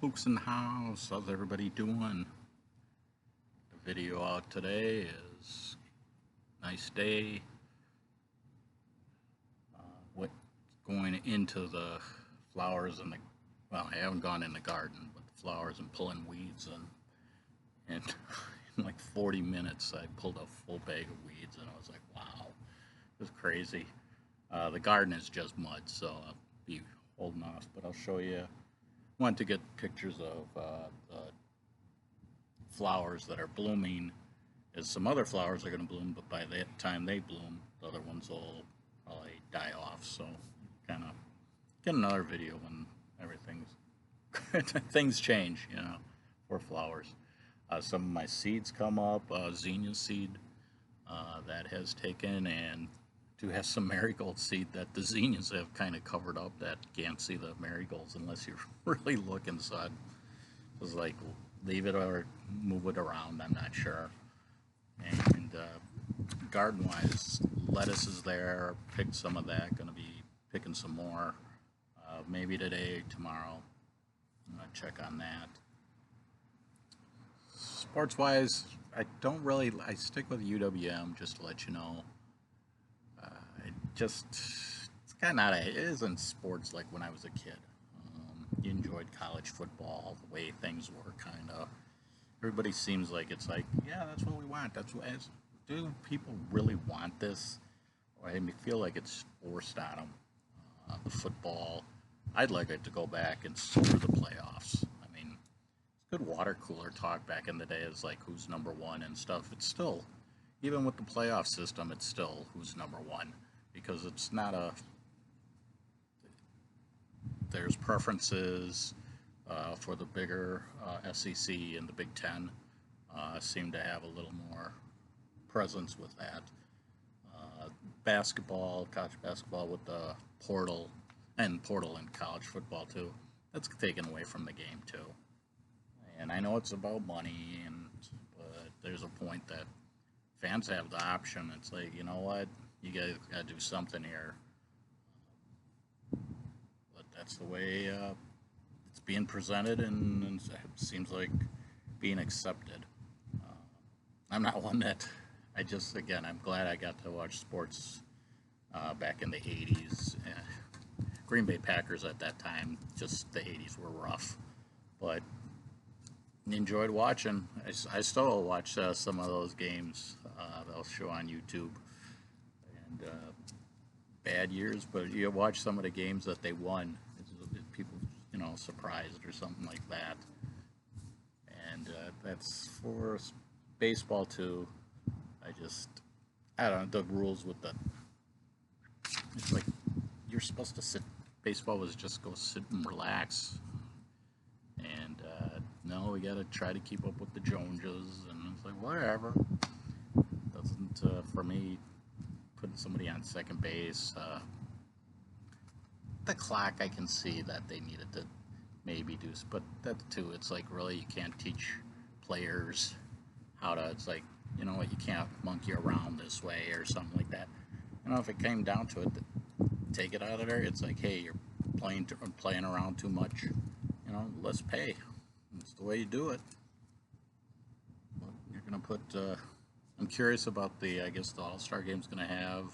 Fuchs in the house. How's everybody doing? The video out today is nice day. What going into the flowers and the well, I haven't gone in the garden, but the flowers and pulling weeds and in like 40 minutes I pulled a full bag of weeds and I was like, wow, it was crazy. The garden is just mud, so I'll be holding off, but I'll show you. Want to get pictures of the flowers that are blooming, as some other flowers are going to bloom, but by the time they bloom, the other ones will probably die off. So kind of get another video when everything's things change, for flowers. Some of my seeds come up. Zinnia seed that has taken, and do have some marigold seed that the zinnias have kind of covered up, that can't see the marigolds unless you really look inside. It was like, leave it or move it around, I'm not sure. And garden wise, lettuce is there, picked some of that, gonna be picking some more, maybe today, tomorrow. I'm gonna check on that. Sports wise, I stick with UWM, just to let you know. It's kind of it isn't sports like when I was a kid. You enjoyed college football, the way things were, kind of. Everybody seems like it's like, yeah, that's what we want. Do people really want this? Or I feel like it's forced on them. The football, I'd like it to go back and sort the playoffs. I mean, it's good water cooler talk back in the day. It's like who's number one and stuff. It's still, even with the playoff system, it's still who's number one. Because it's not there's preferences for the bigger SEC and the Big Ten seem to have a little more presence with that. Basketball, college basketball with the portal in college football too, that's taken away from the game too. And I know it's about money, but there's a point that fans have the option. It's like, you know what? You guys got to do something here. But that's the way it's being presented, and it seems like being accepted. I'm not one that again, I'm glad I got to watch sports back in the 80s. Green Bay Packers at that time, just the 80s were rough. But enjoyed watching. I still watch some of those games. They'll show on YouTube. And bad years, but you watch some of the games that they won. People, surprised or something like that. And that's for baseball too. I don't know, the rules with it's like you're supposed to sit. Baseball was just go sit and relax. And no, we got to try to keep up with the Joneses, and it's like whatever. Doesn't for me. Putting somebody on second base. The clock, I can see that they needed to maybe do, but that too, it's like really you can't teach players how to. It's like, you know what, you can't monkey around this way or something like that. If it came down to it, take it out of there. It's like, hey, you're playing around too much. Let's pay. That's the way you do it. But you're gonna put. I'm curious about I guess the All-Star Game's going to have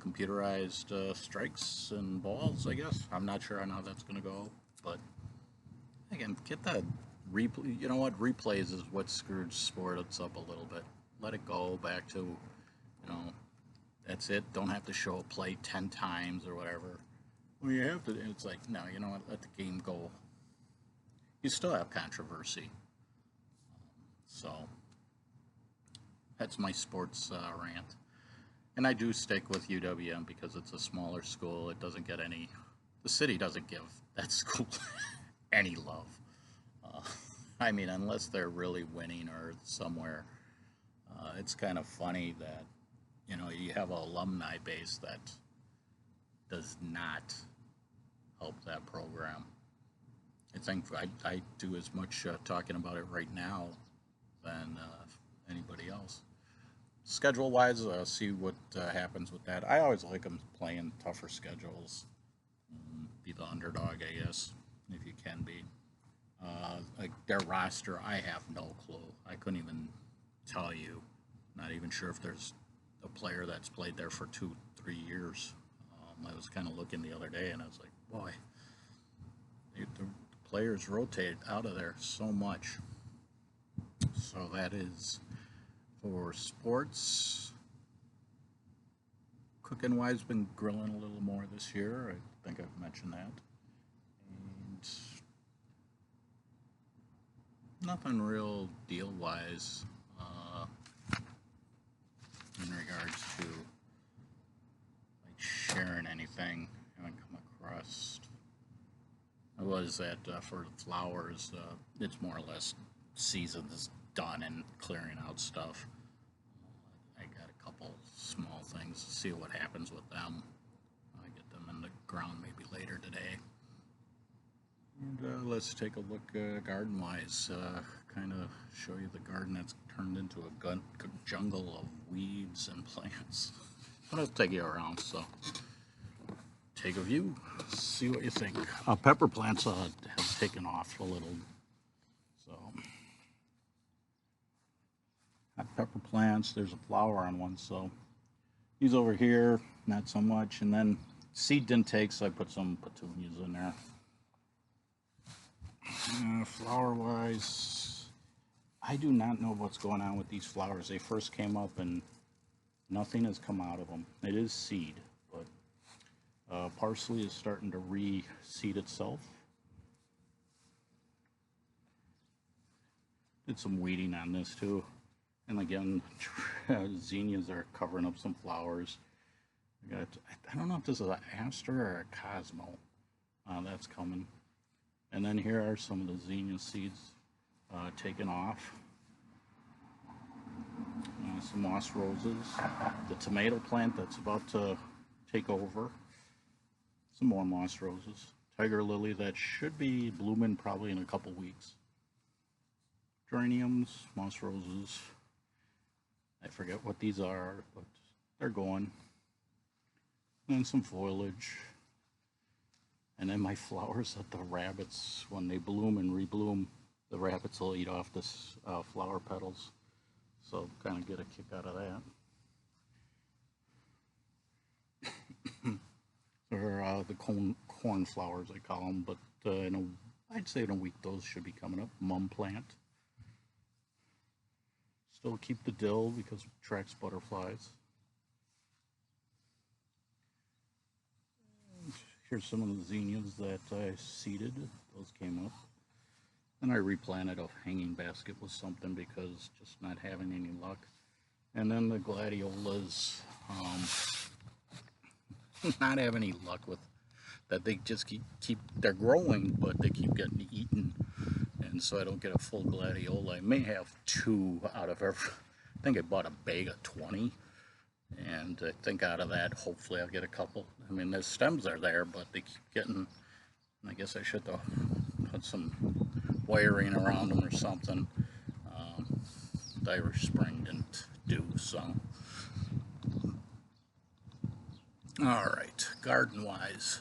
computerized strikes and balls, I guess. I'm not sure on how that's going to go, but again, get that replay. You know what? Replays is what screwed sports up a little bit. Let it go back to, that's it. Don't have to show a play 10 times or whatever. Well, you have to. It's like, no, you know what? Let the game go. You still have controversy. So that's my sports rant. And I do stick with UWM because it's a smaller school. It doesn't get the city doesn't give that school any love. I mean, unless they're really winning or somewhere. It's kind of funny that, you have an alumni base that does not help that program. I think I do as much talking about it right now than anybody else. Schedule wise, see what happens with that. I always like them playing tougher schedules. Be the underdog, I guess, if you can be. Like their roster, I have no clue. I couldn't even tell you. Not even sure if there's a player that's played there for 2, 3 years. I was kind of looking the other day, and I was like, boy, the players rotate out of there so much. So that is for sports. Cooking wise, been grilling a little more this year. I think I've mentioned that. And nothing real deal wise in regards to like sharing anything. Haven't come across. I was at for the flowers. It's more or less season is done and clearing out stuff. I got a couple small things to see what happens with them. I get them in the ground maybe later today. And let's take a look garden-wise. Kind of show you the garden that's turned into a jungle of weeds and plants. But I'll take you around, so take a view, see what you think. Pepper plants have taken off a little. So, pepper plants, there's a flower on one, so these over here, not so much. And then seed didn't take, so I put some petunias in there. Flower-wise, I do not know what's going on with these flowers. They first came up and nothing has come out of them. It is seed, but parsley is starting to reseed itself. Did some weeding on this too. And again, zinnias are covering up some flowers. I don't know if this is an aster or a cosmo. That's coming. And then here are some of the zinnia seeds taken off. Some moss roses. The tomato plant that's about to take over. Some more moss roses. Tiger lily that should be blooming probably in a couple weeks. Geraniums, moss roses. I forget what these are, but they're going. And some foliage. And then my flowers that the rabbits, when they bloom and rebloom, the rabbits will eat off this flower petals. So kind of get a kick out of that. Or the corn flowers, I call them. But I'd say in a week those should be coming up. Mum plant. Still keep the dill because it attracts butterflies. Here's some of the zinnias that I seeded. Those came up. And I replanted a hanging basket with something because just not having any luck. And then the gladiolas, not having any luck with that. They just keep they're growing, but they keep getting eaten. And so I don't get a full gladiola. I may have 2 out of every. I think I bought a bag of 20. And I think out of that, hopefully I'll get a couple. I mean, the stems are there, but they keep getting, I guess I should put some wiring around them or something. The Irish Spring didn't do, so. All right, garden-wise,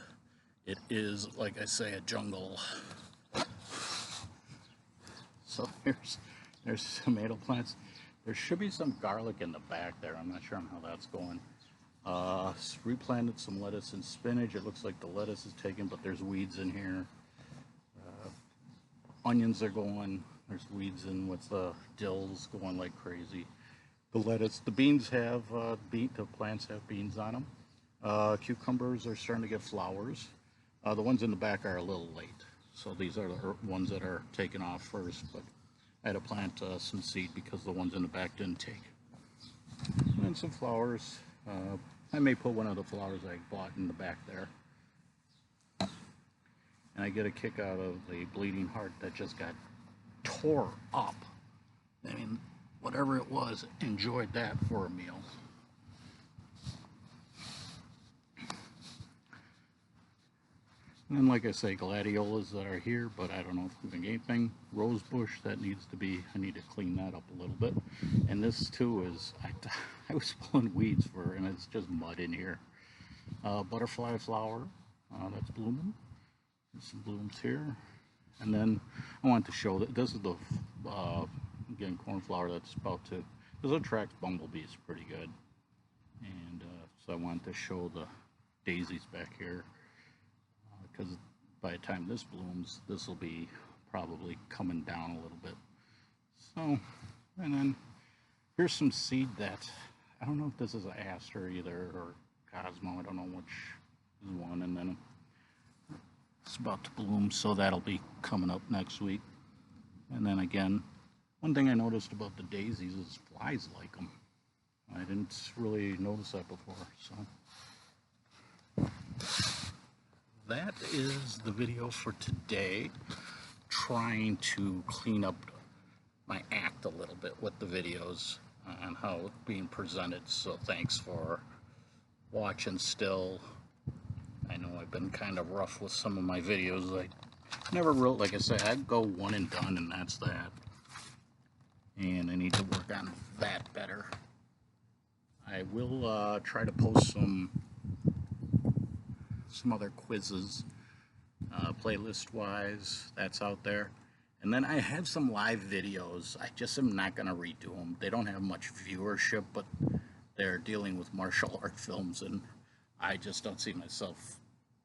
it is, like I say, a jungle. So there's tomato plants. There should be some garlic in the back there. I'm not sure how that's going. Replanted some lettuce and spinach. It looks like the lettuce is taken, but there's weeds in here. Onions are going. There's weeds in with the dills going like crazy. The lettuce, the beans have the plants have beans on them. Cucumbers are starting to get flowers. The ones in the back are a little late. So these are the ones that are taken off first, but I had to plant some seed because the ones in the back didn't take. And some flowers. I may put one of the flowers I bought in the back there. And I get a kick out of the bleeding heart that just got tore up. I mean, whatever it was, enjoyed that for a meal. And like I say, gladiolas that are here, but I don't know if I'm going to get anything. Rose bush, that needs to be, I need to clean that up a little bit. And this too is, I was pulling weeds for, and it's just mud in here. Butterfly flower, that's blooming. There's some blooms here. And then I wanted to show that this is the, again, cornflower that's about to, this attracts bumblebees pretty good. And so I wanted to show the daisies back here, because by the time this blooms, this will be probably coming down a little bit. So, and then here's some seed that, I don't know if this is an aster either, or Cosmo, I don't know which is one, and then it's about to bloom, so that'll be coming up next week. And then again, one thing I noticed about the daisies is flies like them. I didn't really notice that before, so. That is the video for today. Trying to clean up my act a little bit with the videos and how it's being presented, so thanks for watching still. I know I've been kind of rough with some of my videos. I never wrote, like I said, I'd go one and done, and that's that. And I need to work on that better. I will try to post some other quizzes, playlist-wise, that's out there. And then I have some live videos. I just am not going to redo them. They don't have much viewership, but they're dealing with martial art films, and I just don't see myself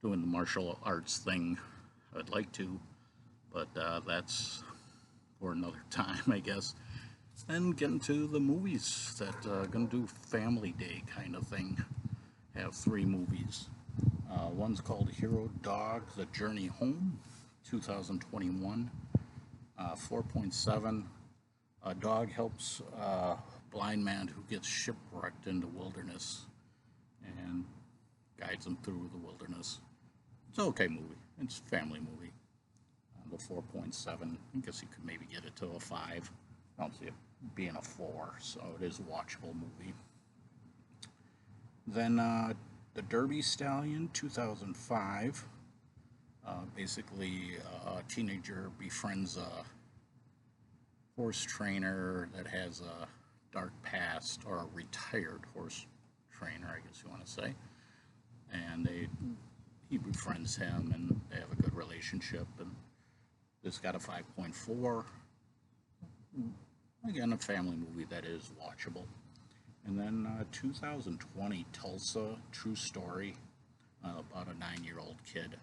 doing the martial arts thing. I'd like to, but that's for another time, I guess. And getting to the movies that gonna do family day kind of thing. Have 3 movies. One's called Hero Dog: The Journey Home, 2021. 4.7. A dog helps a blind man who gets shipwrecked in the wilderness and guides him through the wilderness. It's an okay movie. It's a family movie. The 4.7. I guess you could maybe get it to a 5. I don't see it being a 4, so it is a watchable movie. Then The Derby Stallion, 2005. Basically, a teenager befriends a horse trainer that has a dark past, or a retired horse trainer, I guess you want to say. And he befriends him, and they have a good relationship. And this got a 5.4. Again, a family movie that is watchable. And then 2020, Tulsa, true story, about a 9-year-old kid.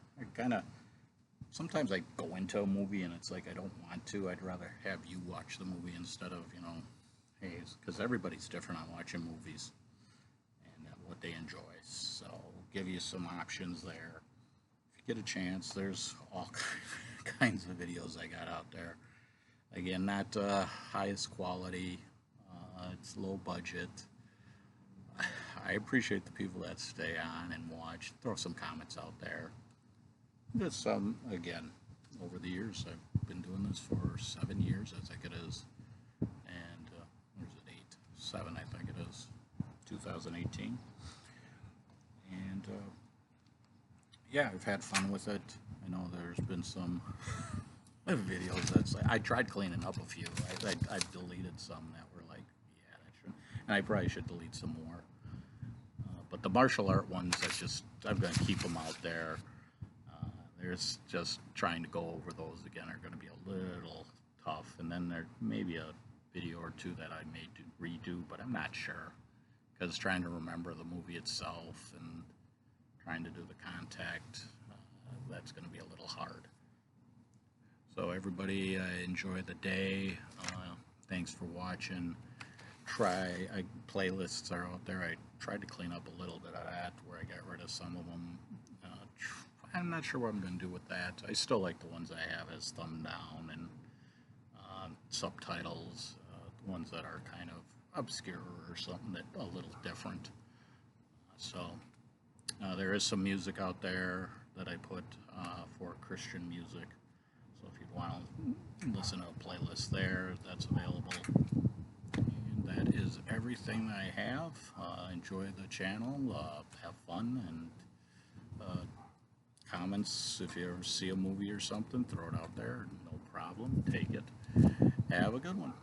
Sometimes I go into a movie and it's like I don't want to. I'd rather have you watch the movie instead of, hey, because everybody's different on watching movies and what they enjoy. So give you some options there. If you get a chance, there's all kinds of videos I got out there. Again, not highest quality. It's low budget. I appreciate the people that stay on and watch. Throw some comments out there. Just again, over the years, I've been doing this for 7 years, I think it is. And, or is it 8? 7, I think it is. 2018. And, yeah, I've had fun with it. I know there's been some videos that's like, I tried cleaning up a few. I deleted some that were like, yeah, that shouldn't. And I probably should delete some more. But the martial art ones, I'm going to keep them out there. There's just trying to go over those again are going to be a little tough. And then there may be a video or 2 that I may redo, but I'm not sure. Because trying to remember the movie itself and trying to do the contact, that's going to be a little hard. So everybody, enjoy the day. Thanks for watching. Playlists are out there. I tried to clean up a little bit of that where I got rid of some of them. I'm not sure what I'm going to do with that. I still like the ones I have as thumb down and subtitles, the ones that are kind of obscure or something that a little different. So there is some music out there that I put for Christian music. So if you want to listen to a playlist there, that's available. And that is everything I have. Enjoy the channel, have fun, and comments. If you ever see a movie or something, throw it out there. No problem. Take it. Have a good one.